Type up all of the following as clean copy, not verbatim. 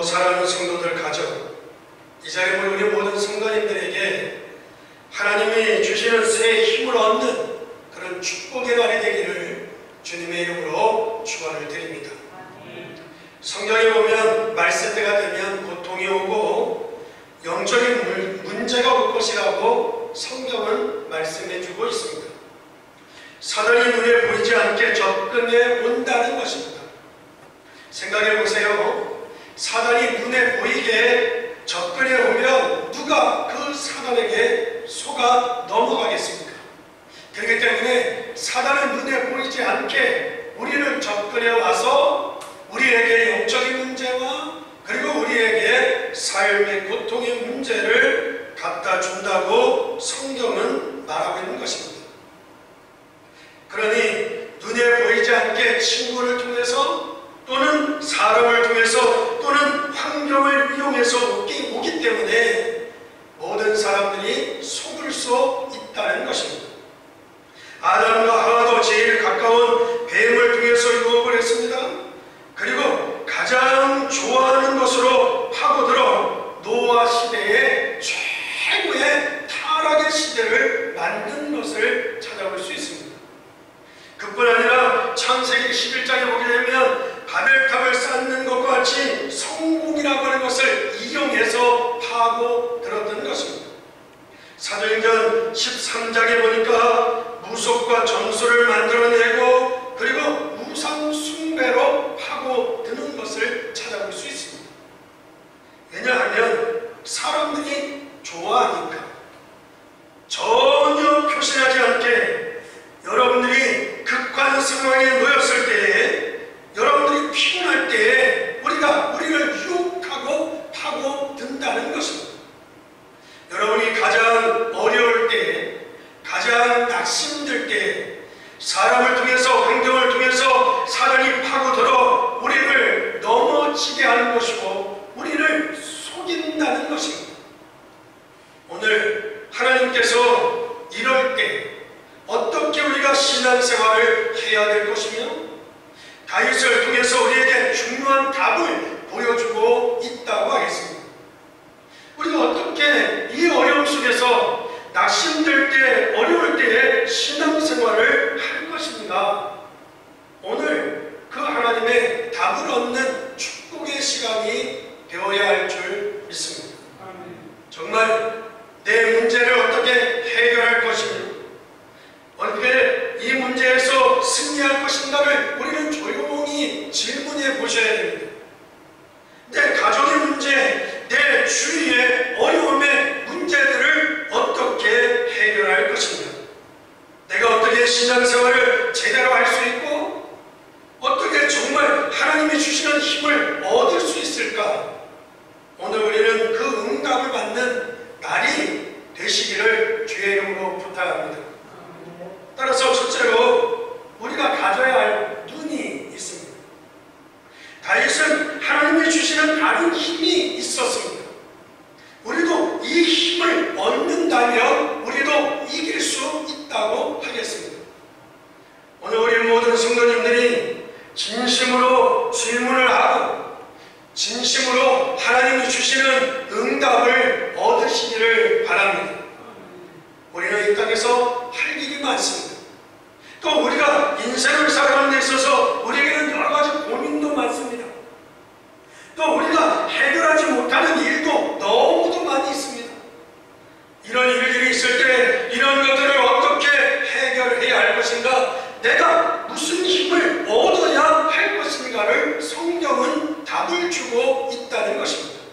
사랑하는 성도들 가족, 이 자리에 모인 우리 모든 성도님들에게 하나님이 주시는 새 힘을 얻는 그런 축복의 날이 되기를 주님의 이름으로 축원을 드립니다. 성경에 보면 말세 때가 되면 고통이 오고 영적인 문제가 올 것이라고 성경은 말씀해주고 있습니다. 사단이 눈에 보이지 않게 접근해 온다는 것입니다. 생각해 보세요. 사단이 눈에 보이게 접근해 오면 누가 그 사단에게 속아 넘어가겠습니까? 그렇기 때문에 사단은 눈에 보이지 않게 우리를 접근해 와서 우리에게 영적인 문제와 그리고 우리에게 삶의 고통의 문제를 갖다 준다고 성경은 말하고 있는 것입니다. 그러니 눈에 보이지 않게 친구를 통해서 또는 사람을 통해서 또는 환경을 이용해서 오기 때문에 모든 사람들이 속을 수 있다는 것입니다. 아담과 하와도 제일 가까운 뱀을 통해서 유혹을 했습니다. 그리고 가장 좋아하는 것으로 파고들어 노아 시대의 최고의 타락의 시대를 만든 것을 찾아볼 수 있습니다. 그뿐 아니라 창세기 11장에 보게 되면 바벨탑을 쌓는 것과 같이 성공이라고 하는 것을 이용해서 파고들었던 것입니다. 사도행전 13장에 보니까 무속과 점수를 만들어내고 그리고 우상 숭배로 파고드는 것을 찾아볼 수 있습니다. 왜냐하면 사람들이 좋아하니까. 전혀 표시하지 않게 여러분들이 극한 상황에 놓였을 때에, 여러분들이 피곤할 때에 우리를 유혹하고 파고든다는 것입니다. 여러분이 가장 어려울 때에, 가장 낙심될 때에 사람을 통해서, 환경을 통해서 사단이 파고들어 우리를 넘어지게 하는 것이고 우리를 속인다는 것입니다. 오늘 하나님께서 이럴 때 어떻게 우리가 신앙생활을 해야 될 것이며 다윗을 통해서 우리에게 중요한 답을 보여주고 있다고 하겠습니다. 우리가 어떻게 이 어려움 속에서 낙심될 때, 어려울 때에 신앙생활을 할 것입니다. 오늘 그 하나님의 답을 얻는 축복의 시간이 되어야 할 줄 믿습니다. 정말 내 문제를 어떻게 해결할 것이며 어떻게 이 문제에서 승리할 것인가를 우리는 조용히 질문해 보셔야 됩니다. 내 가정의 문제, 내 주위의 어려움의 문제들을 어떻게 해결할 것인가? 내가 어떻게 신앙생활을 제대로 할 수 있고 어떻게 정말 하나님이 주시는 힘을 얻을 수 있을까? 오늘 우리는 그 응답을 받는 날이 되시기를 주의 이름으로 부탁합니다. 따라서 첫째로 우리가 가져야 할 눈이 있습니다. 다윗은 하나님이 주시는 다른 힘이 있었습니다. 우리도 이 힘을 얻는다면 우리도 이길 수 있다고 하겠습니다. 오늘 우리 모든 성도님들이 진심으로 질문을 하고 진심으로 하나님이 주시는 응답을 얻으시기를 바랍니다. 우리는 이 땅에서 할 일이 많습니다. 또 우리가 인생을 살아가는 데 있어서 우리에게는 여러 가지 고민도 많습니다. 또 우리가 해결하지 못하는 일도 너무도 많이 있습니다. 이런 일들이 있을 때 이런 것들을 어떻게 해결해야 할 것인가, 내가 무슨 힘을 얻어야 할 것인가를 성경은 답을 주고 있다는 것입니다.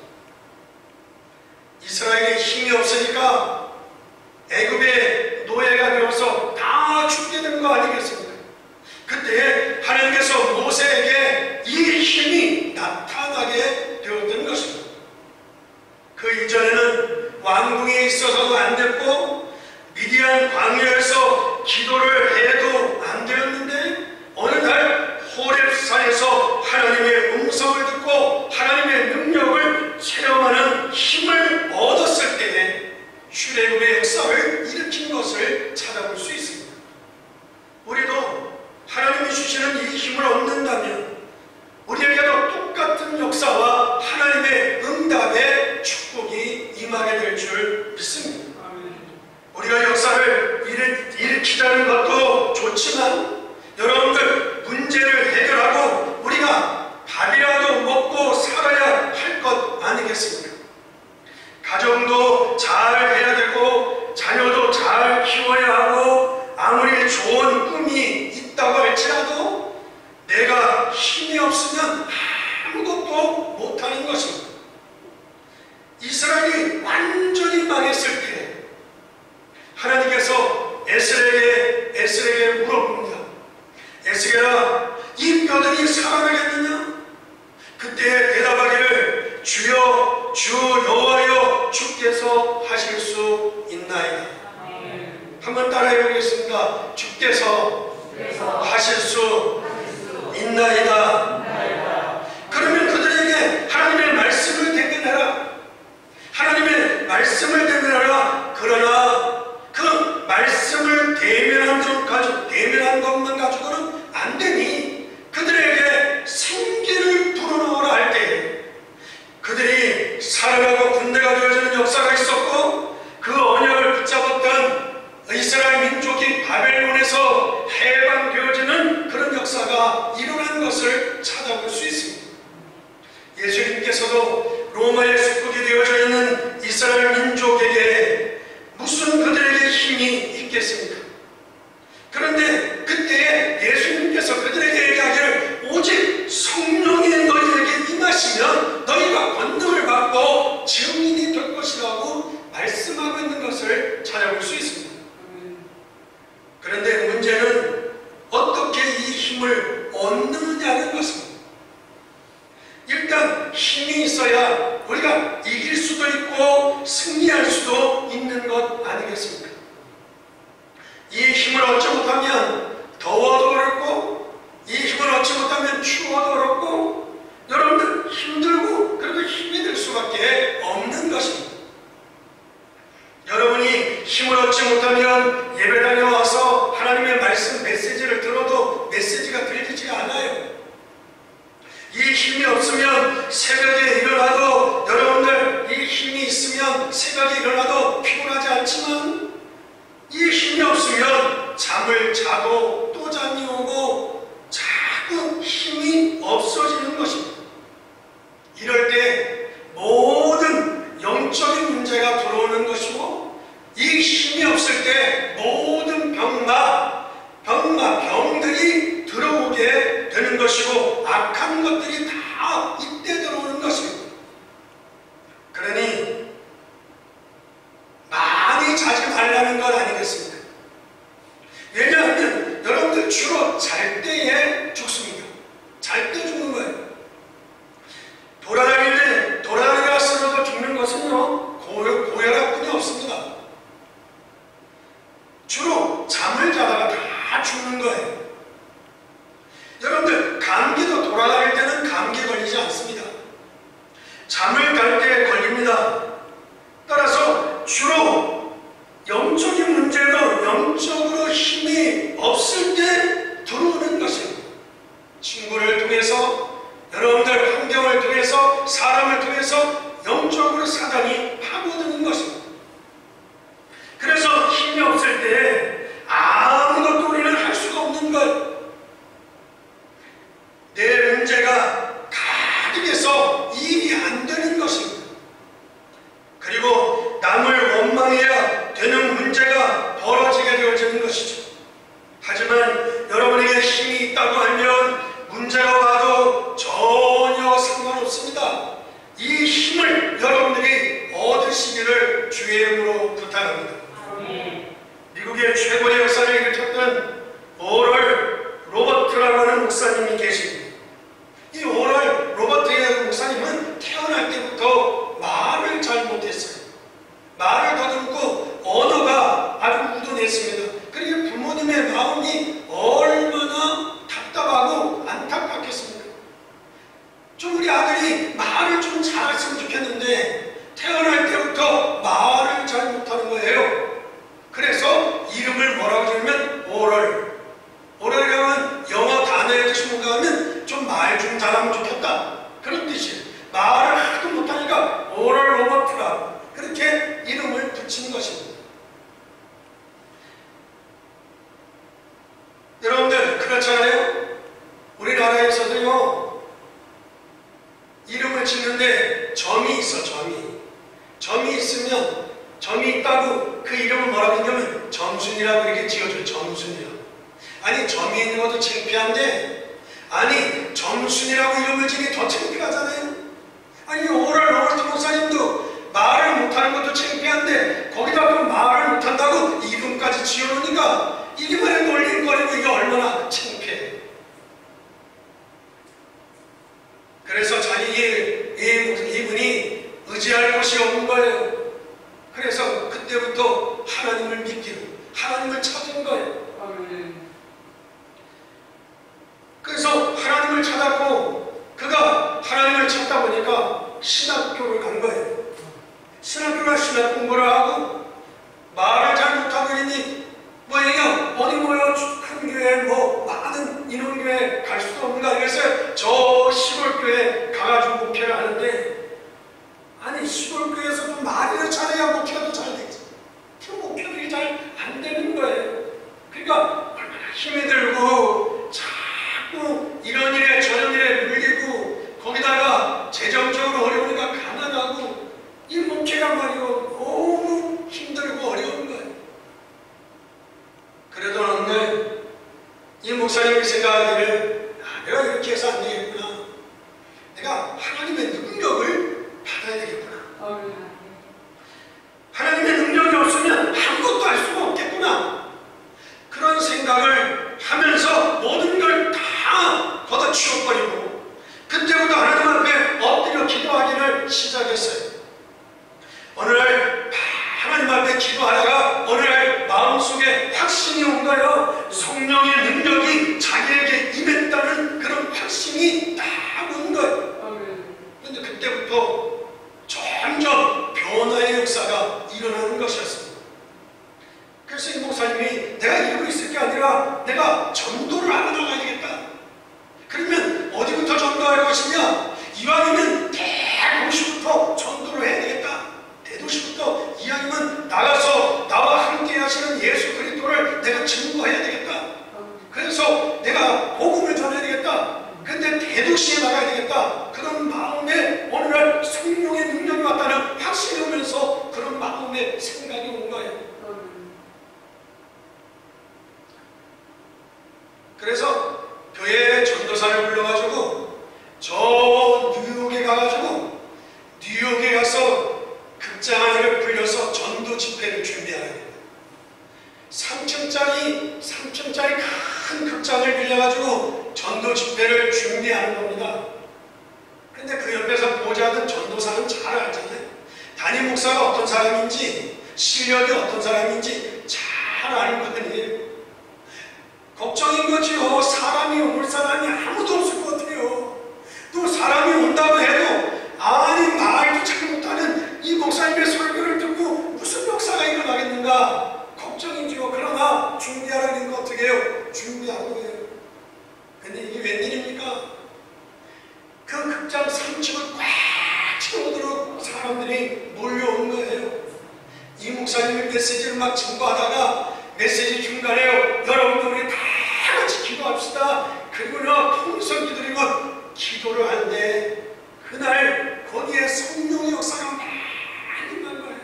이스라엘에 힘이 없으니까 애굽의 노예가 되어서 다 죽게 된 거 아니겠습니까? 그때 하나님께서 모세에게 이 힘이 나타나게 되었던 것입니다. 그 이전에는 왕궁에 있어서도 안 됐고 미디안 광야에서 기도를 해도 안 되었는데 어느 날 호렙산에서 하나님의 음성을 듣고 하나님의 능력을 체험하는 힘을 얻었을 때에 출애굽의 역사를 일으킨 것을 찾아볼 수 있습니다. 우리도 하나님이 주시는 이 힘을 얻는다면 우리에게도 똑같은 역사와 하나님의 것입니다. 이스라엘이 완전히 망했을 때 하나님께서 에스겔에게 물어봅니다. 에스겔아, 이 뼈들이 살아나겠느냐? 그때 대답하기를 주여 주 여호와여 주께서 하실 수 있나이다. 한번 따라해 보겠습니다. 주께서 하실 수 있나이다. 그러면 그들에게 하나님의 말씀을 대변하라. 하나님의 말씀을 대변하라. 그러나 그 말씀을 대면한 것만 가지고는 안 되니 그들에게 생기를 불어넣으라 할 때 그들이 살아나고 군대가 되어지는 역사가 있었고, 그 언약을 붙잡았던 이스라엘 민족이 바벨론에서 해방되어지는 그런 역사가 일어난 것을 찾아볼 수 있습니다. 예수님께서도 로마의 속국이 되어져 있는 이스라엘 민족에게 무슨 그들에게 힘이 있겠습니까? 그런데 그때 예수님께서 그들에게 얘기하기를 오직 성령이 너희에게 임하시면 너희가 권능을 받고 증인이 될 것이라고 말씀하고 있는 것을 찾아볼 수 있습니다. 그런데 문제는 어떻게 이 힘을 얻느냐는 것입니다. 일단 힘이 있어야 우리가 이길 수도 있고 승리할 수도 있는 것 아니겠습니까? 이 힘을 얻지 못하면 더워도 어렵고, 이 힘을 얻지 못하면 추워도 어렵고, 여러분들 힘들고 그리고 힘이 들 수밖에 없는 것입니다. 여러분이 힘을 얻지 못하면 예배당에 와서 하나님의 말씀 메시지를 들어도 메시지가 들리지가 않아요. 이 힘이 없으면 새벽에 일어나도, 여러분들 이 힘이 있으면 새벽에 일어나도 피곤하지 않지만, 이 힘이 없으면 잠을 자도 또 잠이 오고 자꾸 힘이 없어지는 것입니다. 이럴 때 모든 영적인 문제가 들어오는 것이고, 이 힘이 없을 때 모든 병들이 들어오게 되는 것이고, 악한 것들이 다 이때 들어오는 것입니다. 그러니 많이 자지 말라는 건 아니겠습니까? 왜냐하면 여러분들 주로 잘 때에 죽습니다. 잘 때 죽는 거예요. 돌아다니다가 쓰러져 죽는 것은요, 고혈압뿐이 없습니다. 주로 잠을 자다가 다 죽는 거예요. 여러분들 감기도 돌아다닐 때는 감기 걸리지 않습니다. 잠을 갈 때 걸립니다. 따라서 주로 영적인 문제도 영적으로 힘이 없을 때 들어오는 것입니다. 친구를 통해서, 여러분들 환경을 통해서, 사람을 통해서 영적으로 사단이 파고드는 것입니다. 그래서 힘이 없을 때 아무것도 우리는 할 수가 없는 것. 내 문제가 가득해서 일이 안 되는 것입니다. 그리고 남을 원망해야 되는 문제가 벌어지게 되어지는 것이죠. 하지만 여러분에게 힘이 있다고 하면 문제가 와도 전혀 상관없습니다. 이 힘을 여러분들이 얻으시기를 주의 이름으로 부탁합니다. 미국의 최고의 역사를 일으켰던 오럴 로버트라고 하는 목사님이 계십니다. 이 오럴 로버트 목사님은 태어날 때부터 말을 잘 못했어요. 말을 더듬고 언어가 아주 우둔했습니다. 그리고 부모님의 마음이 얼마나 답답하고 안타깝겠습니까? 좀 우리 아들이 말을 좀 잘했으면 좋겠는데 태어날 때부터 말을 잘 못하는 거예요. 그래서 이름을 뭐라고 지으면 오럴이라면 영어 단어의 뜻이 뭔가 하면 좀 말 좀 잘하면 좋겠다, 그런 뜻이에요. 말을 하도 못하니까 오럴 로버트라 그렇게 이름을 붙인 것입니다. 여러분들 그렇잖아요. 우리나라에서도요, 이름을 짓는데 점이 있어. 점이 있으면, 점이 있다고 그 이름을 뭐라고 하냐면 점순이라고 이렇게 지어줘요. 점순이라고. 아니, 점이 있는 것도 창피한데, 아니 점순이라고 이름을 지니 더 창피하잖아요. 아니 거예요. 그래서 그때부터 하나님을 믿기로, 하나님을 찾은 거예요. 그래서 하나님을 찾았고, 그가 하나님을 찾다 보니까 신학교를 간 거예요. 신학교 가서 신학 공부를 하고, 말을 잘 못하고 있니 뭐예요? 어디 모여 큰 교회 뭐 많은 인원교회 갈 수도 없는가. 그래서 저 시골교회 가가지고 목회를 하는데, 아니 시골교회에서도 말을 잘해야 목회도 잘 되지. 그 목회들이 잘 안 되는 거예요. 그러니까 얼마나 힘이 들고 자꾸 이런 일에 저런 일에 물리고, 거기다가 재정적으로 어려우니까 가난하고, 이 목회가 말이요 너무 힘들고 어려운 거예요. 그래도 어느 날 이 목사님이 생각하기를, 내가 이렇게 해서 안 되겠구나. 내가 하나님의 능력을 받아야 되겠구나. 하나님의 능력이 없으면 아무것도 할 수가 없겠구나. 그런 생각을 하면서 모든 걸 다 걷어치워버리고, 그때부터 하나님 앞에 엎드려 기도하기를 시작했어요. 어느 날 하나님 앞에 기도하다가 어느 날 마음속에 확신이 온 거예요. 성령의 능력이 자기에게 임했다는 그런 확신이 딱 온 거예요. 그런데 그때부터 점점 변화의 역사가 일어나는 것이었습니다. 그래서 이 목사님이 내가 이러고 있을 게 아니라 내가 전도를 하고 나가야 되겠다. 그러면 어디부터 전도할 것이냐? 이왕이면 대도시부터 전도를 해야 되겠다. 대도시부터 이왕이면 나가서 나와 함께 하시는 예수 그리스도를 내가 증거해야 되겠다. 그래서 내가 복음을 전해야 되겠다. 근데 대도시에 나가야 되겠다. 그런 마음에 어느 날 성령의 능력이 왔다는 확신이 오면서 그런 마음에 생각이 온 거예요. 그래서 교회에 전도사를 불러가지고 저 뉴욕에 가가지고, 뉴욕에 가서 극장 하나를 불려서 전도 집회를 준비하게 됩니다. 3층짜리 큰 극장을 빌려가지고 전도 집회를 준비하는 겁니다. 근데 그 옆에서 보좌하던 전도사는 잘 알잖아요. 담임 목사가 어떤 사람인지, 실력이 어떤 사람인지 잘 아는 분들이에요. 걱정인 거지요. 사람이 올 사람이 아무도 없을 것 같아요. 또 사람이 온다고 해도 아니 말도 잘 못하는 이 목사님의 설교를 듣고 무슨 역사가 일어나겠는가 걱정이지요. 그러나 준비하라는 거 어떻게 해요? 준비하는 거예요. 근데 이게 웬일입니까? 그 극장 3층을 꽉 채우도록 사람들이 몰려온 거예요. 이 목사님의 메시지를 막 증거하다가 메시지 중간에 여러분들 우리 다 같이 기도합시다. 그리고는 통성 기도리고 기도를 하는데, 그날 거기에 성령의 역사가 많이 임한 거예요.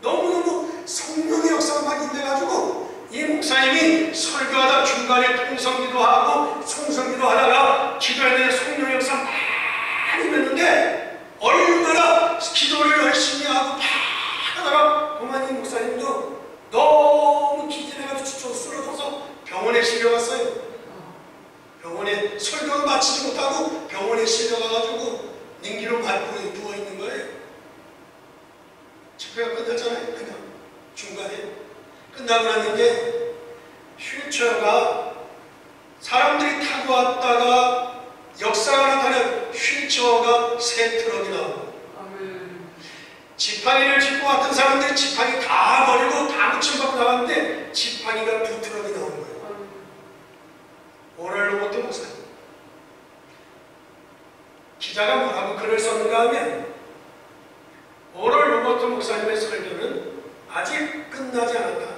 너무너무 성령의 역사가 막 임해가지고 이 목사님이 설교하다 중간에 통성 기도하고 성성 기도하다가 기도했는데 성령의 역사가 많이 임했는데, 얼마나 기도를 열심히 하고 막 하다가 그만 이 목사님도 너무 기진해가지고 지쳐 쓰러져서 병원에 실려갔어요. 병원에 설교를 마치지 못하고 병원에 실려가가지고 닝기로 맞고 누워있는 거예요. 집회가 끝났잖아요. 그냥 중간에 끝나고 났는데 휠체어가 사람들이 타고 왔다가 역사가 나타난 휠체어가 3트럭이 나오고, 지팡이를 짚고 왔던 사람들이 지팡이 다 버리고 다 붙임받고 나갔는데 지팡이가 2트럭이 나온 거예요. 오랄 로버트 목사님. 기자가 뭐라고 글을 썼는가 하면, 오랄 로버트 목사님의 설교는 아직 끝나지 않았다.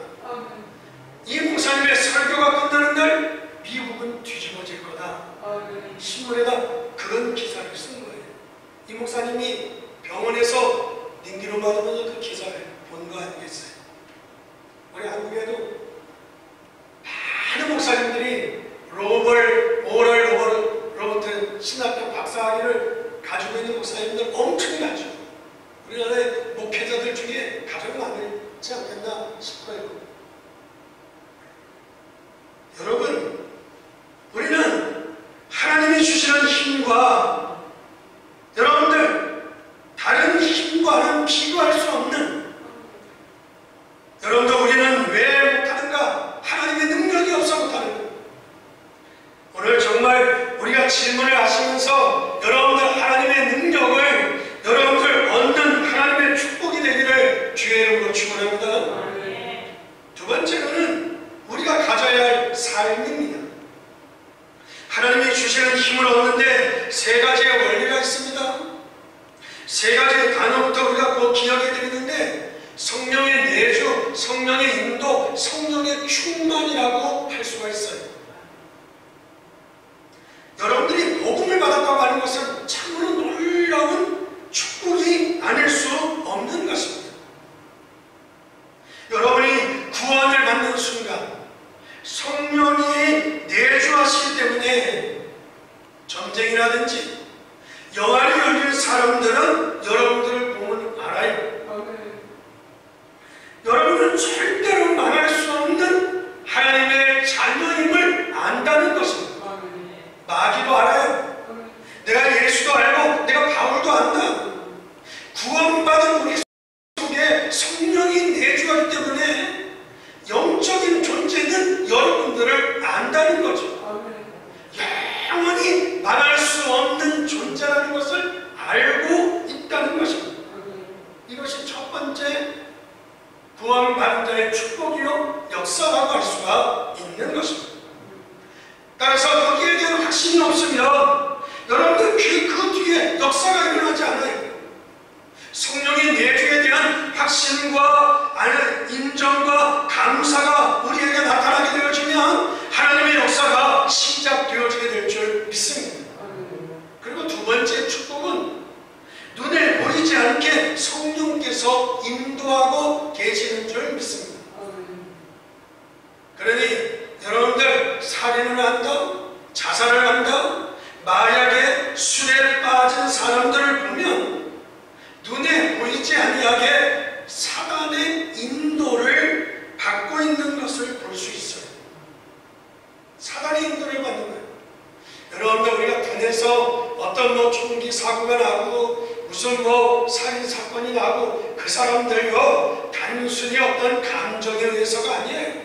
이 목사님의 설교가 끝나는 날 미국은 뒤집어질 거다. 신문에다 그런 기사를 쓴 거예요. 이 목사님이 병원에서 링기로 맞으면서 그 기사를 본 거 아니겠어요? 우리 한국에도 많은 목사님들이 오랄 로버트 신학교 박사학위를 가지고 있는 목사님들 엄청 많죠. 우리나라의 목회자들 중에 가장 많지 않겠나 싶어요. 여러분, 우리는 하나님이 주시는 힘과 여러분들 아무도 비교할 수 없는, 여러분들 우리는 왜 못하는가? 하나님의 능력이 없어 못하는 거예요. 오늘 정말 우리가 질문을 하시면서 여러분들 하나님의 능력을 여러분들 얻는 하나님의 축복이 되기를 주의 이름으로 축원합니다. 두 번째로는 우리가 가져야 할 삶입니다. 하나님이 주시는 힘을 얻는데 세 가지의 원리가 있습니다. 세 가지의 단어부터 우리가 꼭 기억해야 되는데, 성령의 내주, 성령의 인도, 성령의 충만이라고 할 수가 있어요. 여러분들이 복음을 받았다고 하는 것은 참으로 놀라운 축복이 아닐 수 없는 것입니다. 여러분이 구원을 받는 순간 성령이 내주하시기 때문에 전쟁이라든지 영안이 열린 사람들은 여러분들을 보면 알아요. 여러분은 절대로 망할 수 없는 하나님의 자녀임을 안다는 것입니다. 마귀도 알아요. 내가 예수도 알고 내가 바울도 안다. 구원받은 우리 속에 성령이 내주하기 때문에 영적인 존재는 여러분들을 안다는 거죠. 영원히 망할 수 없는 존재라는 것을 알고 있다는 것입니다. 이것이 첫 번째 구원받은 자의 축복이요 역사라고 할 수가 있는 것입니다. 따라서 거기에 대한 확신이 없으면 여러분들 그 뒤에 역사가 일어나지 않아요. 성령의 내주에 대한 확신과 인정과 감사가 우리에게 나타나게 되어지면 하나님의 역사가 시작되어지게 될 줄 믿습니다. 그리고 두 번째 축복은 눈에 보이지 않게 성령께서 인도하고 계시는 줄 믿습니다. 그러니 여러분들 살인을 한다, 자살을 한다, 마약에 술에 빠진 사람들을 보면 눈에 보이지 아니하게 사단의 인도를 받고 있는 것을 볼 수 있어요. 사단의 인도를 받는 거예요. 여러분들 우리가 군에서 어떤 총기 사고가 나고 무슨 살인 사건이 나고 그 사람들요 단순히 어떤 감정에 의해서가 아니에요.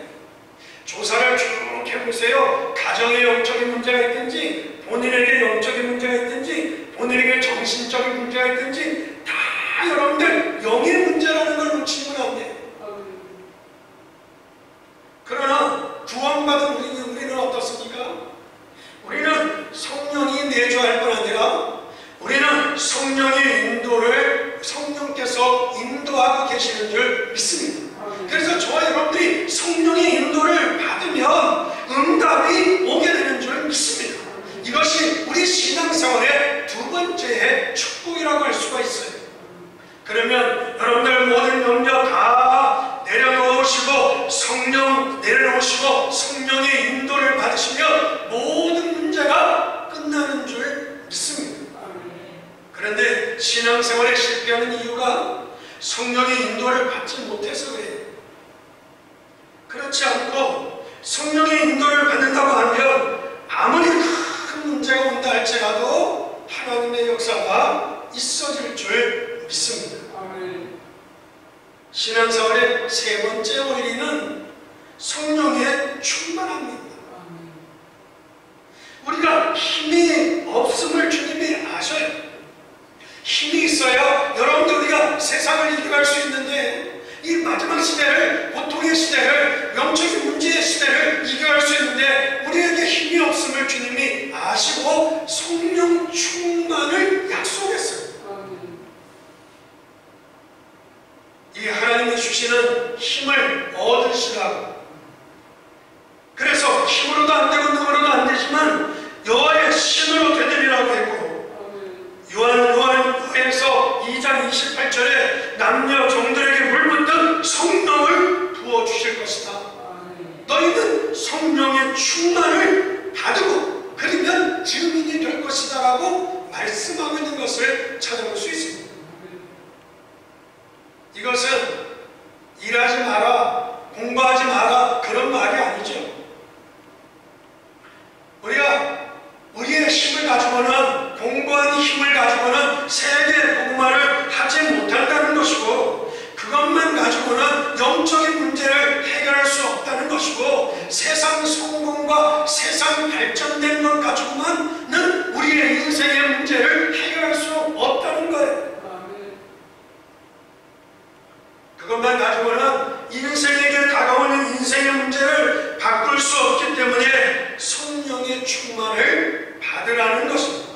조사를 쭉 해보세요. 가정에 영적인 문제가 있든지 본인에게 영적인 문제가 있든지 본인에게 정신적인 문제가 있든지 다 여러분들 영의 문제라는 걸 놓치면 안 돼요. 그러나 구원받은 우리는 어떻습니까? 우리는 성령이 내주할 뿐 아니라 우리는 성령의 인도를 성령께서 인도하고 계시는 줄 믿습니다. 그래서 저와 여러분들이 성령의 인도를 받으면 응답이 오게 되는 줄 믿습니다. 이것이 우리 신앙생활의 두 번째의 축복이라고 할 수가 있어요. 그러면 여러분들 모든 염려 다 내려놓으시고 성령 내려놓으시고 성령의 인도를 받으시면 모든 문제가 끝나는 줄 믿습니다. 그런데 신앙생활에 실패하는 이유가 성령의 인도를 받지 못해서 그래요. 그렇지 않고 성령의 인도를 받는다고 하면 아무리 큰 문제가 온다 할지라도 하나님의 역사가 있어질 줄 믿습니다. 신앙생활의 세 번째 원리는 성령의 충만함입니다. 우리가 힘이 없음을 주님이 아셔요. 힘이 있어야 여러분들 우리가 세상을 이겨갈 수 있는데 이 마지막 시대를, 고통의 시대를, 영적인 문제의 시대를 이겨갈 수 있는데 우리에게 힘이 없음을 주님이 아시고 성령 충만을 약속했어요. 이 하나님이 주시는 힘을 얻으시라고. 그래서 힘으로도 안 되고 능으로도 안 되지만 여호와의 신으로 되느니라고 했고, 요한에서 2장 28절에 남녀 종들에게 물붓듯 성령을 부어주실 것이다. 너희는 성령의 충만을 받고 그러면 증인이 될 것이다 라고 말씀하고 있는 것을 찾아볼 수 있습니다. 이것은 일하지 마라, 공부하지 마라 그런 말이 아니죠. 우리가 우리의 힘을 가지고는, 공부한 힘을 가지고는 세계 복음화를 하지 못한다는 것입니다. 발전된 것 가지고만은 우리의 인생의 문제를 해결할 수 없다는 거예요. 그것만 가지고는 인생에게 다가오는 인생의 문제를 바꿀 수 없기 때문에 성령의 충만을 받으라는 것입니다.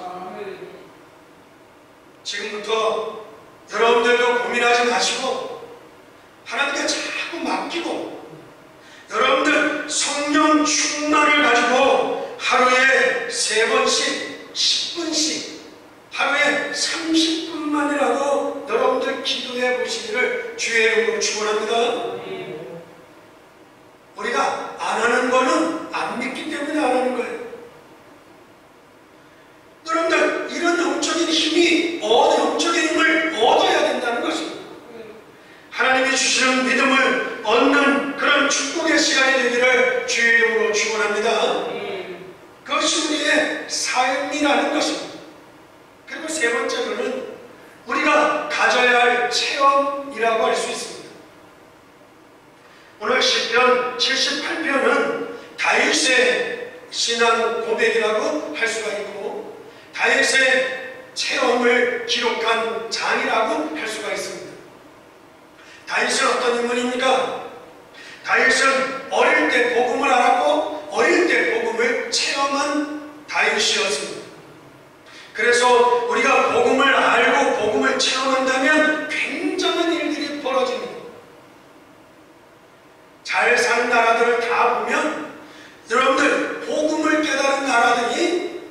지금부터 여러분들도 고민하지 마시고 하나님께 자꾸 맡기고 여러분들 성령 충만을 가지고 하루에 3번씩 10분씩 하루에 30분만이라도 여러분들 기도해 보시기를 주의 이름으로 축원합니다. 우리가 안 하는 거는 안 믿기 때문에 안 하는 거예요. 여러분들 이런 영적인 힘이 영적인 힘을 얻어야 된다는 것입니다. 하나님이 주시는 믿음을 얻는 그런 축복의 시간이 되기를 주의 이름으로 축원합니다. 그것이 우리의 삶이라는 것입니다. 그리고 3번째로는 우리가 가져야 할 체험이라고 할 수 있습니다. 오늘 시편 78편은 다윗의 신앙 고백이라고 할 수가 있고 다윗의 체험을 기록한 장이라고 할 수가 있습니다. 다윗은 어떤 인물입니까? 다윗은 어릴 때 복음을 알았고 어릴 때 복음을 체험한 다윗이었습니다. 그래서 우리가 복음을 알고 복음을 체험한다면 굉장한 일들이 벌어집니다. 잘 사는 나라들을 다 보면 여러분들 복음을 깨달은 나라들이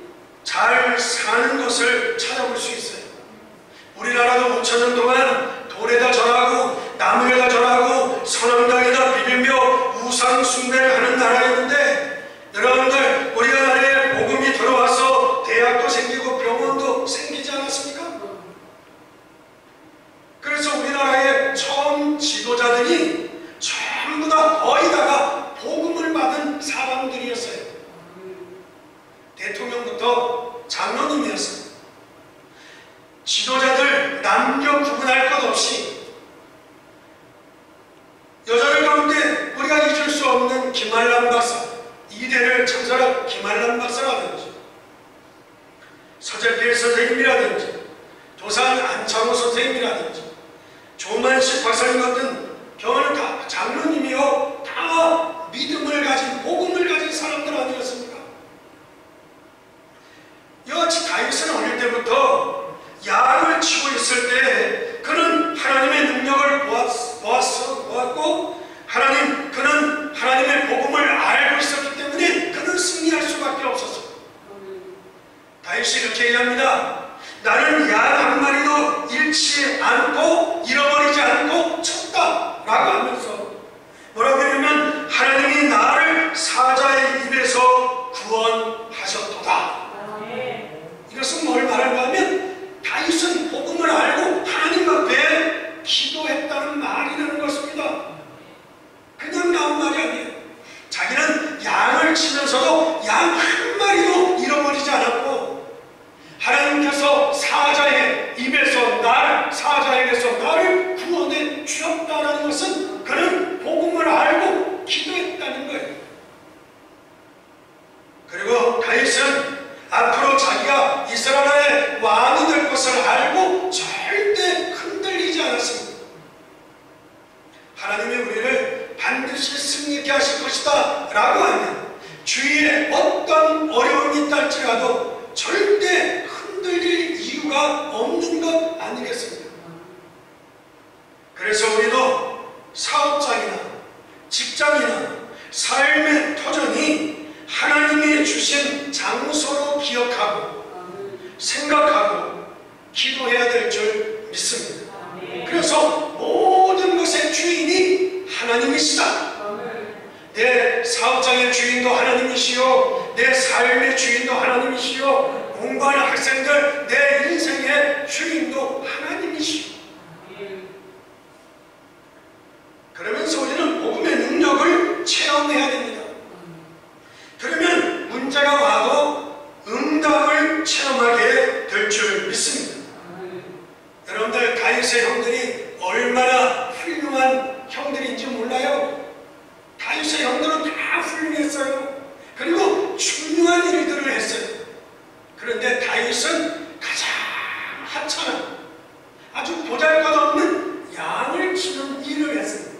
잘 사는 것을 찾아볼 수 있어요. 우리나라도 5,000년 동안 돌에다 절하고 나무에다 절하고 선왕당에다 비비며 우상 숭배를 하는 나라였는데 여러분들 우리나라에 복음이 들어와서 대학도 생기고 병원도 생기지 않았습니까? 그래서 우리나라의 처음 지도자들이 전부 다 거의 다가 복음을 받은 사람들이었어요. 대통령부터 장로님이었어요. 지도자들 남녀 구분할 것 없이 여자들 가운데 우리가 잊을 수 없는 김한란 박사, 이대를 창설한 김한란 박사라든지 서재필 선생님이라든지 도산 안창호 선생님이라든지 조만식 박사님 같은 경우는 다 장로님이요 다 믿음을 가진 복음을 가진 사람들 아니었습니까? 여같이 다윗은 어릴 때부터 양을 치고 있을 때 그는 하나님의 능력을 보았고 그는 하나님의 복음을 알고 있었기 때문에 그는 승리할 수밖에 없었어요. 다윗이 이렇게 얘기합니다. 나는 양 한 마리도 잃지 않고 잃어버리지 않고 쳤다 라고 하면서 뭐라고 하냐면 하나님이 나를 사자의 입에서 구원하셨도다. 이것은 뭘 말하는가 하면 다윗은 복음을 알고 하나님 앞에 기도했다는 말이라는 것입니다. 그냥 나온 말이 아니에요. 자기는 양을 치면서도 양 한 마리도 잃어버리지 않았고 하나님께서 사자의 입에서 나를 구원해 주셨다는 것은 그는 복음을 알고 기도했다는 거예요. 그리고 다윗은 앞으로 자기가 이스라엘의 왕이 될 것을 알고 절대 흔들리지 않았습니다. 하나님이 우리를 반드시 승리케 하실 것이다 라고 하면 주위에 어떤 어려움이 있달지라도 절대 흔들릴 이유가 없는 것 아니겠습니까? 그래서 우리도 사업장이나 직장이나 삶의 터전이 하나님이 주신 장소로 기억하고 생각하고 기도해야 될 줄 믿습니다. 그래서 모든 것의 주인이 하나님이시다. 내 사업장의 주인도 하나님이시요 내 삶의 주인도 하나님이시요 공부하는 학생들 내 인생의 주인도 하나님이시요. 그러면서 우리는 복음의 능력을 체험해야 됩니다. 그러면 문제가 와도 응답을 체험하게 될 줄 믿습니다. 여러분들 다윗의 형들이 얼마나 훌륭한 형들인지 몰라요? 다윗의 형들은 다 훌륭했어요. 그리고 중요한 하찮은 아주 보잘것없는 양을 치는 일을 했습니다.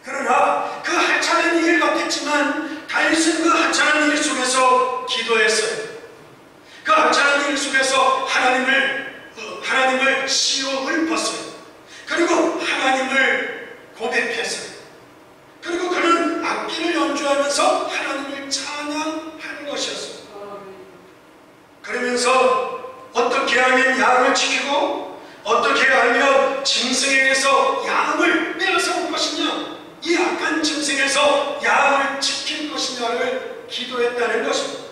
그러나 그 하찮은 일 같았지만 다윗은 그 하찮은 일 속에서 기도했어요. 그 하찮은 일 속에서 하나님을 씌워 읊었어요. 그리고 하나님을 고백했어요. 그리고 그는 악기를 연주하면서 하나님을 찬양한 것이었어요. 그러면서 어떻게 하면 양을 지키고 어떻게 하면 짐승에게서 양을 빼앗아 올 것이냐, 이 악한 짐승에서 양을 지킬 것이냐를 기도했다는 것입니다.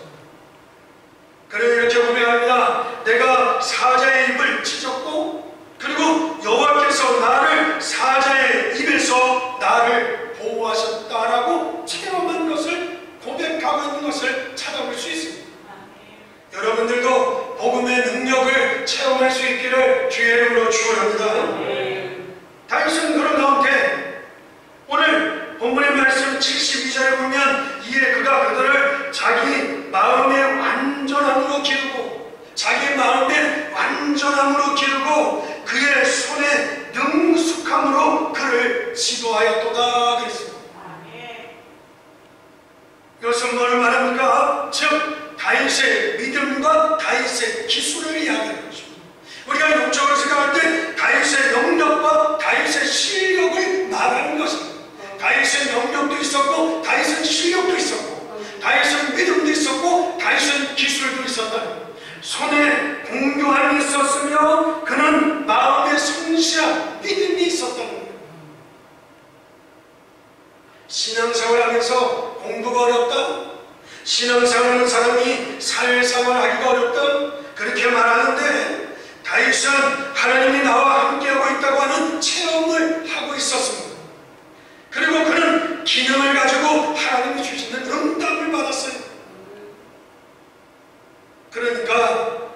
그래서 이렇게 고백합니다. 내가 사자의 입을 찢었고 그리고 여호와께서 나를 사자의 입에서 나를 보호하셨다라고 체험한 것을 고백하고 있는 것을 찾아볼 수 있습니다. 여러분들도 복음의 능력을 체험할 수 있기를 주의 이름으로 축원합니다. 다윗은 그런 가운데 오늘 본문의 말씀 72절에 보면 이에 그가 그들을 자기 마음의 완전함으로 기르고 자기 마음의 완전함으로 기르고 그의 손에 능숙함으로 그를 지도하였도다 그랬습니다. 이것은 뭘 말합니까? 즉 다윗의 믿음과 다윗의 기술을 이야기하는 것입니다. 우리가 영적으로 생각할 때 다윗의 능력과 다윗의 실력을 말하는 것입니다. 다윗의 능력도 있었고 다윗은 실력도 있었고 다윗은 믿음도 있었고 다윗은 기술도 있었다. 손에 공교함이 있었으며 그는 마음에 성실한 믿음이 있었다는 거예요. 신앙생활하면서 공부가 어렵다, 신앙생활하는 사람이 사회생활하기가 어렵다 그렇게 말하는데 다윗은 하나님이 나와 함께하고 있다고 하는 체험을 하고 있었습니다. 그리고 그는 기능을 가지고 하나님이 주시는 응답을 받았어요. 그러니까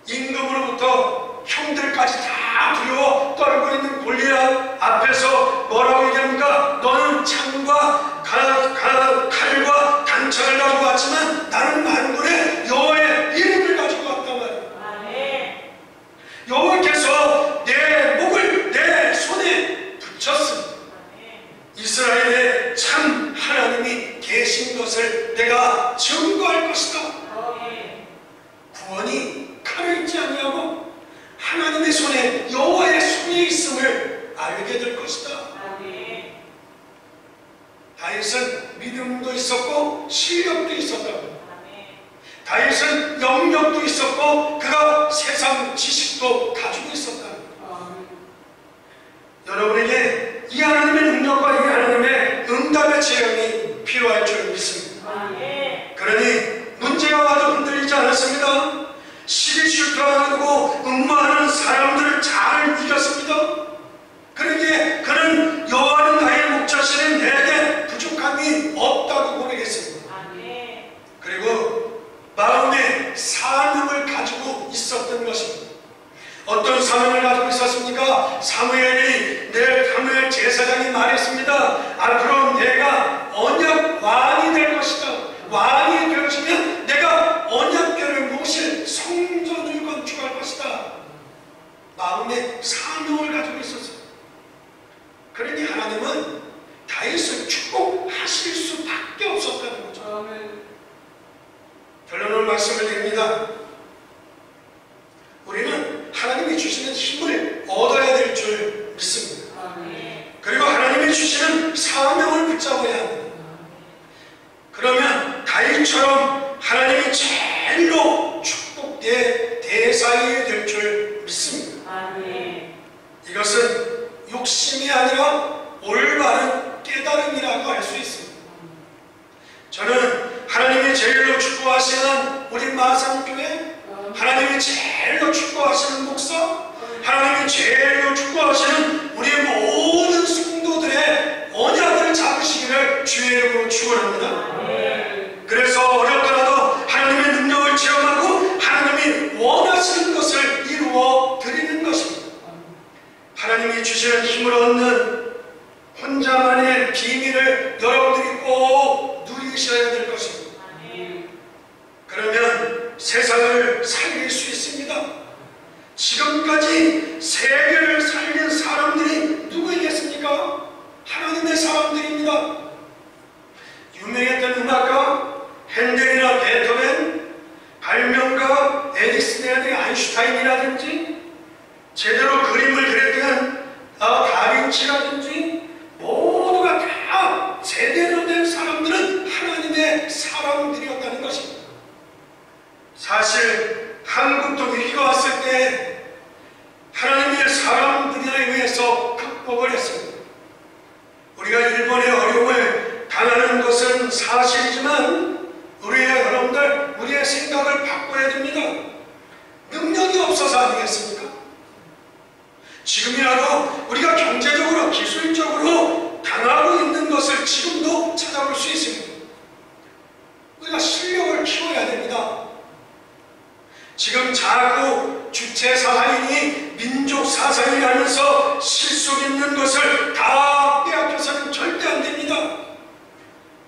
임금으로부터 형들까지 다 두려워 떨고 있는 골리앗 앞에서 뭐라고 얘기합니까? 너는 창과 칼과 단창을 가지고 왔지만 나는 만군의 여호와의 이름을 가지고 왔단 말이에요. 여호와께서 내 목을 내 손에 붙였습니다. 이스라엘에 참 하나님이 계신 것을 내가 증거할 것이다. 구원이 칼에 있지 아니하고 하나님의 손에 여호와의 손에 있음을 알게 될 것이다. 다윗은 믿음도 있었고 실력도 있었다. 다윗은 영역도 있었고 그가 세상 지식도 가지고 있었다. 여러분에게 이 하나님의 능력과 이 하나님의 응답의 체험이 필요할 줄 믿습니다. 그러니 문제가 와도 흔들리지 않았습니다. 시기 질투하고 음모하는 사람들을 잘 이겼습니다. 그러기에 그는 여호와는 나의 목자시는 내게 부족함이 없다고 고백했습니다. 그리고 마음에 사명을 가지고 있었던 것입니다. 어떤 사명을 가지고 있었습니까? 사무엘 제사장이 말했습니다. 앞으로 내가 언약 왕이 될 것이다. 왕이 되어지면 내가 언약궤를 모실 성전을 건축할 것이다. 마음에 사명을 가지고 있었어요. 그러니 하나님은 다윗을 축복하실 수밖에 없었다는 거죠. 결론을 말씀을 드립니다. 우리는 하나님이 주시는 힘을 얻어야 될 줄 믿습니다. 그리고 하나님이 주시는 사명을 붙잡아야 합니다. 그러면 다윗처럼 하나님이 제일로 축복의 대상이 될 줄 믿습니다. 이것은 욕심이 아니라 올바른 깨달음이라고 할 수 있습니다. 저는 하나님이 제일로 축복하시는 우리 마산교회, 하나님이 제일로 축복하시는 목사, 하나님이 제일로 축복하시는 우리 모든 성도들의 언약을 잡으시기를 주의 이름으로 축원합니다. 그래서 어렵더라도 하나님의 능력을 체험하고 하나님이 원하시는 것을 이루어 드리는 것입니다. 하나님이 주시는 힘을 얻는 혼자만의 비밀을 여러분들이 꼭 누리셔야 될 것입니다. 그러면 세상을 살릴 수 있습니다. 아인슈타인이라든지 제대로 그림을 그렸던 다빈치라든지 모두가 다 제대로 된 사람들은 하나님의 사람들이었다는 것입니다. 사실 한국도 위기가 왔을 때 하나님의 사람들에 의해서 극복을 했습니다. 우리가 일본의 어려움을 당하는 것은 사실이지만 우리의 생각을 바꿔야 됩니다. 능력이 없어서 아니겠습니까? 지금이라도 우리가 경제적으로 기술적으로 당하고 있는 것을 지금도 찾아볼 수 있습니다. 우리가 실력을 키워야 됩니다. 지금 자꾸 주체사상이니 민족사상이라면서 실속 있는 것을 다 빼앗겨서는 절대 안 됩니다.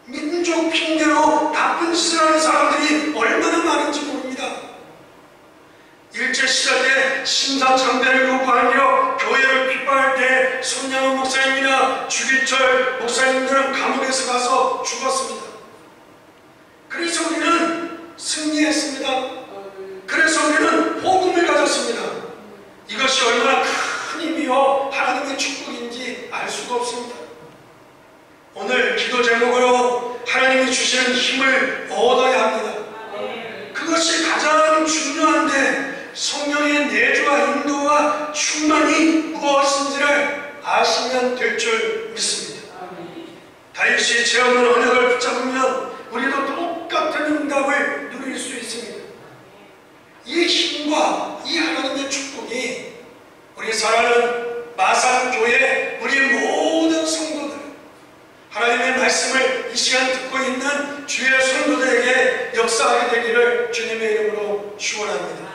민족 핑계로 나쁜 짓을 하는 사람들이 얼마나 많은지 모릅니다. 일제시절 때 신사참배를 요구하며 교회를 핍박할 때 손양원 목사님이나 주기철 목사님들은 감옥에서 가서 죽었습니다. 그래서 우리는 승리했습니다. 그래서 우리는 복음을 가졌습니다. 이것이 얼마나 큰 힘이요 하나님의 축복인지 알 수가 없습니다. 오늘 기도 제목으로 하나님이 주시는 힘을 얻어야 합니다. 그것이 가장 중요한데 성령의 내주와 인도와 충만이 무엇인지를 아시면 될 줄 믿습니다. 다윗이 체험한 언약을 붙잡으면 우리도 똑같은 응답을 누릴 수 있습니다. 이 힘과 이 하나님의 축복이 우리 사랑하는 마산교회 우리 모든 성도들, 하나님의 말씀을 이 시간 듣고 있는 주의 성도들에게 역사하게 되기를 주님의 이름으로 축원합니다.